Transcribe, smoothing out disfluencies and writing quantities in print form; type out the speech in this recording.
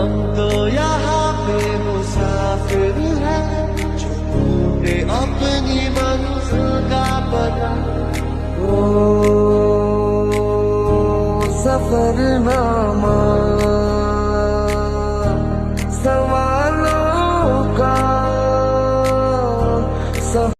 हम तो यहाँ पे मुसाफिर हैं, जो ढूंढे अपनी मंजिल का पता। ओ सफरनामा